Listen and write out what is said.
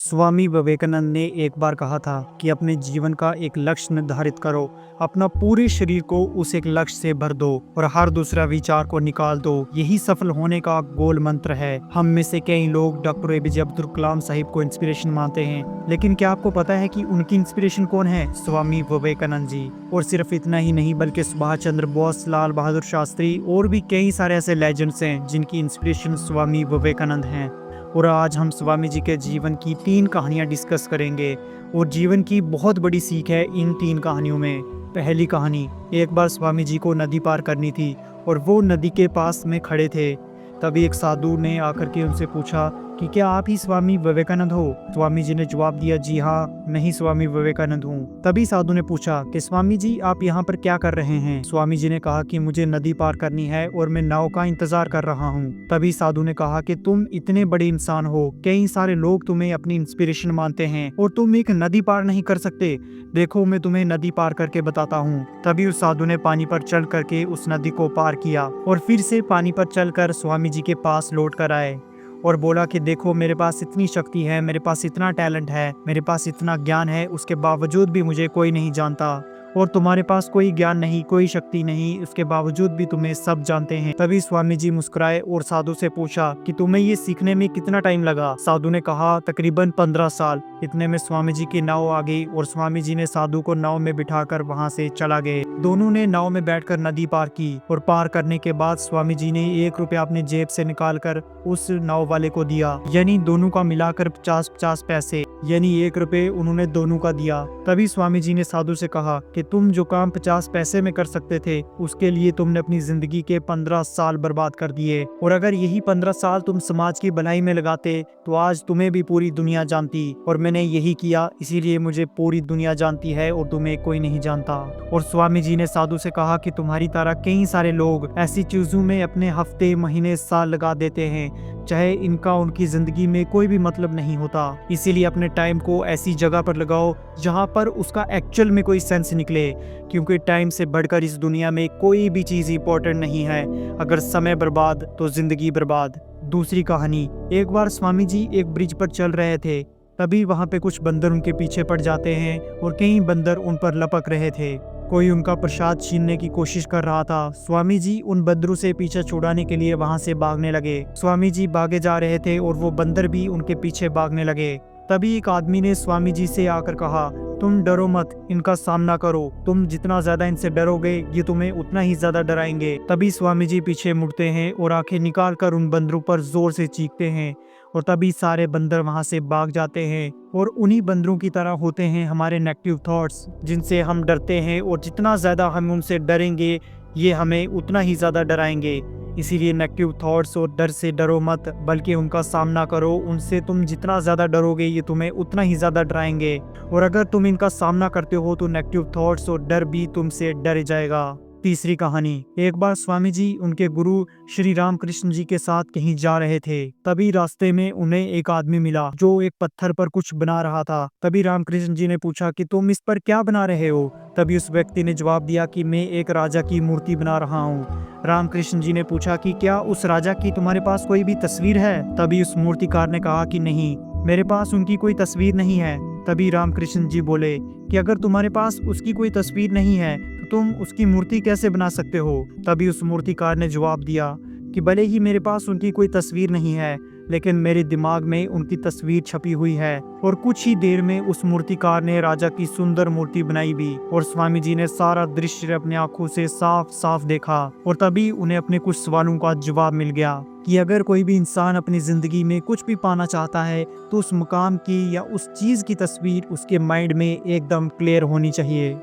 स्वामी विवेकानंद ने एक बार कहा था कि अपने जीवन का एक लक्ष्य निर्धारित करो, अपना पूरे शरीर को उस एक लक्ष्य से भर दो और हर दूसरा विचार को निकाल दो। यही सफल होने का गोल मंत्र है। हम में से कई लोग डॉक्टर एपीजे अब्दुल कलाम साहिब को इंस्पिरेशन मानते हैं, लेकिन क्या आपको पता है कि उनकी इंस्पिरेशन कौन है? स्वामी विवेकानंद जी। और सिर्फ इतना ही नहीं, बल्कि सुभाष चंद्र बोस, लाल बहादुर शास्त्री और भी कई सारे ऐसे लेजेंड्स हैं जिनकी इंस्पिरेशन स्वामी विवेकानंद हैं। और आज हम स्वामी जी के जीवन की 3 कहानियां डिस्कस करेंगे और जीवन की बहुत बड़ी सीख है इन 3 कहानियों में। पहली कहानी, एक बार स्वामी जी को नदी पार करनी थी और वो नदी के पास में खड़े थे। तभी एक साधु ने आकर के उनसे पूछा कि क्या आप ही स्वामी विवेकानंद हो? स्वामी जी ने जवाब दिया, जी हाँ, मैं ही स्वामी विवेकानंद हूँ। तभी साधु ने पूछा कि स्वामी जी, आप यहाँ पर क्या कर रहे हैं? स्वामी जी ने कहा कि मुझे नदी पार करनी है और मैं नाव का इंतजार कर रहा हूँ। तभी साधु ने कहा कि तुम इतने बड़े इंसान हो, कई सारे लोग तुम्हें अपनी इंस्पिरेशन मानते हैं और तुम एक नदी पार नहीं कर सकते। देखो, मैं तुम्हें नदी पार करके बताता हूँ। तभी उस साधु ने पानी पर चल करके उस नदी को पार किया और फिर से पानी पर चलकर स्वामी जी के पास लौट कर आए और बोला कि देखो, मेरे पास इतनी शक्ति है, मेरे पास इतना टैलेंट है, मेरे पास इतना ज्ञान है, उसके बावजूद भी मुझे कोई नहीं जानता। और तुम्हारे पास कोई ज्ञान नहीं, कोई शक्ति नहीं, उसके बावजूद भी तुम्हें सब जानते हैं। तभी स्वामी जी मुस्कुराए और साधु से पूछा कि तुम्हें ये सीखने में कितना टाइम लगा? साधु ने कहा, तकरीबन 15 साल। इतने में स्वामी जी की नाव आ गई और स्वामी जी ने साधु को नाव में बिठाकर वहां से चला गए। दोनों ने नाव में बैठकर नदी पार की और पार करने के बाद स्वामी जी ने 1 रुपया अपने जेब से निकालकर उस नाव वाले को दिया, यानी दोनों का मिलाकर 50-50 पैसे, यानी 1 रुपये उन्होंने दोनों का दिया। तभी स्वामी जी ने साधु से कहा कि तुम जो काम 50 पैसे में कर सकते थे, उसके लिए तुमने अपनी जिंदगी के 15 साल बर्बाद कर दिए, और अगर यही 15 साल तुम समाज की भलाई में लगाते तो आज तुम्हें भी पूरी दुनिया जानती, और मैंने यही किया, इसीलिए मुझे पूरी दुनिया जानती है और तुम्हें कोई नहीं जानता। और स्वामी जी ने साधु से कहा कि तुम्हारी तरह कई सारे लोग ऐसी चीजों में अपने हफ्ते, महीने, साल लगा देते हैं, चाहे इनका उनकी जिंदगी में कोई भी मतलब नहीं होता। इसीलिए अपने टाइम को ऐसी जगह पर लगाओ जहां पर उसका एक्चुअल में कोई सेंस निकले, क्योंकि टाइम से बढ़कर इस दुनिया में कोई भी चीज इंपॉर्टेंट नहीं है। अगर समय बर्बाद तो जिंदगी बर्बाद। दूसरी कहानी, एक बार स्वामी जी एक ब्रिज पर चल रहे थे। तभी वहां पे कुछ बंदर उनके पीछे पड़ जाते हैं और कई बंदर उन पर लपक रहे थे। कोई उनका प्रसाद छीनने की कोशिश कर रहा था। स्वामी जी उन बंदरों से पीछा छुड़ाने के लिए वहां से भागने लगे। स्वामी जी भागे जा रहे थे और वो बंदर भी उनके पीछे भागने लगे। तभी एक आदमी ने स्वामी जी से आकर कहा, तुम डरो मत, इनका सामना करो। तुम जितना ज्यादा इनसे डरोगे, ये तुम्हें उतना ही ज्यादा डराएंगे। तभी स्वामी जी पीछे मुड़ते हैं और आंखें निकाल कर उन बंदरों पर जोर से चीखते हैं, और तभी सारे बंदर वहां से भाग जाते हैं। और उन्हीं बंदरों की तरह होते हैं हमारे नेगेटिव थॉट्स, जिनसे हम डरते हैं, और जितना ज्यादा हम उनसे डरेंगे, ये हमें उतना ही ज्यादा डराएंगे। इसीलिए नेगेटिव थॉट्स और डर से डरो मत, बल्कि उनका सामना करो। उनसे तुम जितना ज्यादा डरोगे, ये तुम्हें उतना ही ज्यादा डराएंगे, और अगर तुम इनका सामना करते हो तो नेगेटिव थॉट्स और डर भी तुमसे डर जाएगा। तीसरी कहानी, एक बार स्वामी जी उनके गुरु श्री रामकृष्ण जी के साथ कहीं जा रहे थे। तभी रास्ते में उन्हें एक आदमी मिला जो एक पत्थर पर कुछ बना रहा था। तभी रामकृष्ण जी ने पूछा कि तुम इस पर क्या बना रहे हो? तभी उस व्यक्ति ने जवाब दिया कि मैं एक राजा की मूर्ति बना रहा हूँ। रामकृष्ण जी ने पूछा कि क्या उस राजा की तुम्हारे पास कोई भी तस्वीर है? तभी उस मूर्तिकार ने कहा कि नहीं, मेरे पास उनकी कोई तस्वीर नहीं है। तभी रामकृष्ण जी बोले कि अगर तुम्हारे पास उसकी कोई तस्वीर नहीं है तो तुम उसकी मूर्ति कैसे बना सकते हो? तभी उस मूर्तिकार ने जवाब दिया कि भले ही मेरे पास उनकी कोई तस्वीर नहीं है, लेकिन मेरे दिमाग में उनकी तस्वीर छपी हुई है। और कुछ ही देर में उस मूर्तिकार ने राजा की सुंदर मूर्ति बनाई भी, और स्वामी जी ने सारा दृश्य अपने आंखों से साफ साफ देखा। और तभी उन्हें अपने कुछ सवालों का जवाब मिल गया कि अगर कोई भी इंसान अपनी जिंदगी में कुछ भी पाना चाहता है तो उस मुकाम की या उस चीज की तस्वीर उसके माइंड में एकदम क्लियर होनी चाहिए।